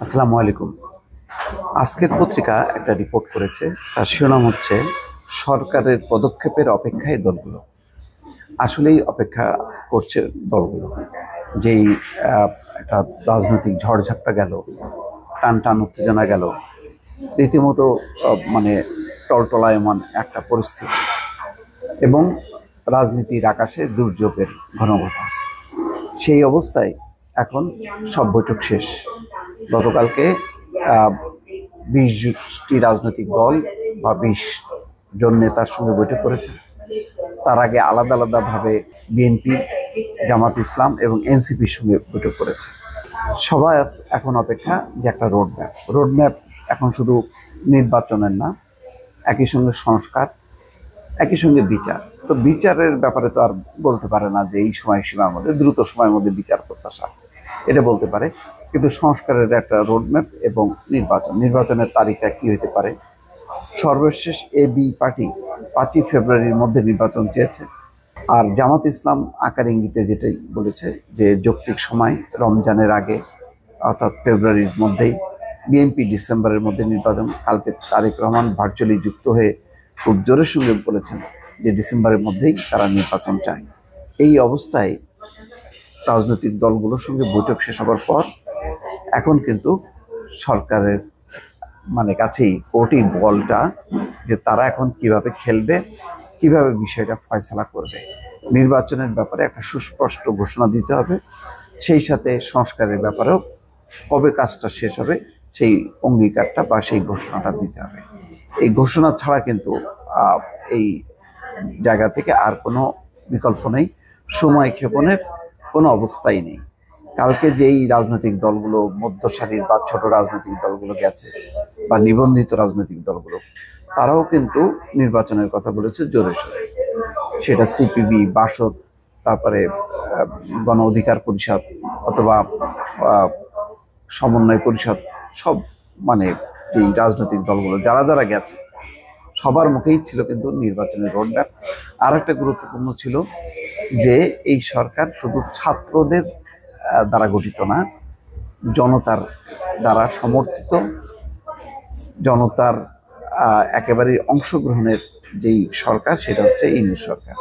আসসালামু আলাইকুম। আজকের পত্রিকা একটা রিপোর্ট করেছে, তার শিরোনাম হচ্ছে সরকারের পদক্ষেপের অপেক্ষায় দলগুলো। আসলেই অপেক্ষা করছে দলগুলো। যেই আহ, একটা রাজনৈতিক ঝড়ঝাপটা গেল, টান টান উত্তেজনা গেল, রীতিমতো মানে টলটলায়মান একটা পরিস্থিতি এবং রাজনীতির আকাশে দুর্যোগের ঘনঘটা। সেই অবস্থায় এখন সব বৈঠক শেষ। গতকালকে 20টি রাজনৈতিক দল বা 20 জন নেতার সঙ্গে বৈঠক করেছে। তার আগে আলাদা আলাদাভাবে বিএনপি, জামাত ইসলাম এবং এনসিপির সঙ্গে বৈঠক করেছে। সবার এখন অপেক্ষা যে একটা রোডম্যাপ এখন শুধু নির্বাচনের না, একই সঙ্গে সংস্কার, একই সঙ্গে বিচার। তো বিচারের ব্যাপারে তো আর বলতে পারে না যে এই সময়সীমার মধ্যে, দ্রুত সময়ের মধ্যে বিচার প্রত্যাশা, এটা বলতে পারে। কিন্তু সংস্কারের একটা রোডম্যাপ এবং নির্বাচনের তারিখটা কি হতে পারে। সর্বশেষ এবি পার্টি 5ই ফেব্রুয়ারির মধ্যে নির্বাচন চেয়েছে। আর জামাত ইসলাম আকার ইঙ্গিতে যেটাই বলেছে যে যৌক্তিক সময় রমজানের আগে, অর্থাৎ ফেব্রুয়ারির মধ্যেই। বিএনপি ডিসেম্বরের মধ্যে নির্বাচন। কালকে তারেক রহমান ভার্চুয়ালি যুক্ত হয়ে খুব জোরের সঙ্গে বলেছেন যে ডিসেম্বরের মধ্যেই তারা নির্বাচন চায়। এই অবস্থায় রাজনৈতিক দলগুলোর সঙ্গে বৈঠক শেষ হবার পর এখন কিন্তু সরকারের কাছেই কোর্টের বলটা, যে তারা এখন কিভাবে খেলবে, কিভাবে বিষয়টা ফয়সালা করবে। নির্বাচনের ব্যাপারে একটা সুস্পষ্ট ঘোষণা দিতে হবে, সেই সাথে সংস্কারের ব্যাপারেও কবে কাজটা শেষ হবে সেই অঙ্গীকারটা বা সেই ঘোষণাটা দিতে হবে। এই ঘোষণা ছাড়া কিন্তু এই জায়গা থেকে আর কোনো বিকল্প নেই, সময় ক্ষেপণের কোনো অবস্থাই নেই। কালকে যেই রাজনৈতিক দলগুলো, মধ্য সারির বা ছোট রাজনৈতিক দলগুলো গেছে বা নিবন্ধিত রাজনৈতিক দলগুলো, তারাও কিন্তু নির্বাচনের কথা বলেছে জোরে সোরে। সেটা সিপিবি, বাসদ, তারপরে গণ অধিকার পরিষদ অথবা সমন্বয় পরিষদ, সব এই রাজনৈতিক দলগুলো যারা যারা গেছে সবার মুখেই ছিল কিন্তু নির্বাচনের রোডম্যাপ। আর একটা গুরুত্বপূর্ণ ছিল যে এই সরকার শুধু ছাত্রদের দ্বারা গঠিত না, জনতার দ্বারা সমর্থিত, জনতার একেবারে অংশগ্রহণের যেই সরকার, সেটা হচ্ছে ইউনূস সরকার।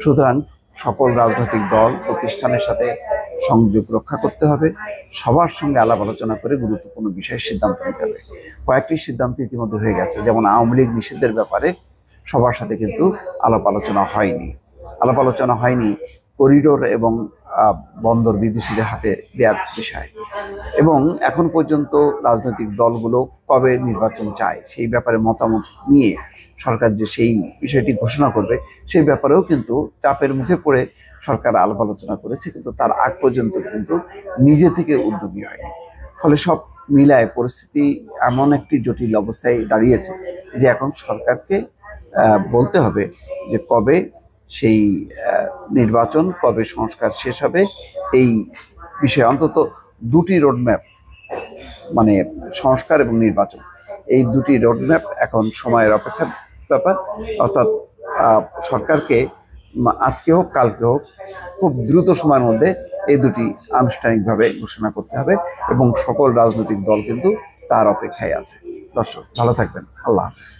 সুতরাং সকল রাজনৈতিক দল প্রতিষ্ঠানের সাথে সংযোগ রক্ষা করতে হবে, সবার সঙ্গে আলাপ আলোচনা করে গুরুত্বপূর্ণ বিষয়ে সিদ্ধান্ত নিতে হবে। কয়েকটি সিদ্ধান্ত ইতিমধ্যে হয়ে গেছে, যেমন আওয়ামী লীগ নিষিদ্ধের ব্যাপারে সবার সাথে কিন্তু আলাপ আলোচনা হয়নি করিডোর এবং বন্দর বিদেশিদের হাতে দেওয়ার বিষয়। এবং এখন পর্যন্ত রাজনৈতিক দলগুলো কবে নির্বাচন চায় সেই ব্যাপারে মতামত নিয়ে সরকার যে সেই বিষয়টি ঘোষণা করবে, সেই ব্যাপারেও কিন্তু চাপের মুখে পড়ে সরকার আলাপ আলোচনা করেছে, কিন্তু তার আগ পর্যন্ত কিন্তু নিজে থেকে উদ্যোগী হয়নি। ফলে সব মিলায় পরিস্থিতি এমন একটি জটিল অবস্থায় দাঁড়িয়েছে যে এখন সরকারকে বলতে হবে যে কবে সেই নির্বাচন, কবে সংস্কার শেষ হবে। এই বিষয়ে অন্তত দুটি রোডম্যাপ, সংস্কার এবং নির্বাচন, এই দুটি রোডম্যাপ এখন সময়ের অপেক্ষার ব্যাপার। অর্থাৎ সরকারকে আজকে হোক কালকে হোক খুব দ্রুত সময়ের মধ্যে এই দুটি আনুষ্ঠানিকভাবে ঘোষণা করতে হবে এবং সকল রাজনৈতিক দল কিন্তু তার অপেক্ষায় আছে। দর্শক ভালো থাকবেন, আল্লাহ হাফেজ।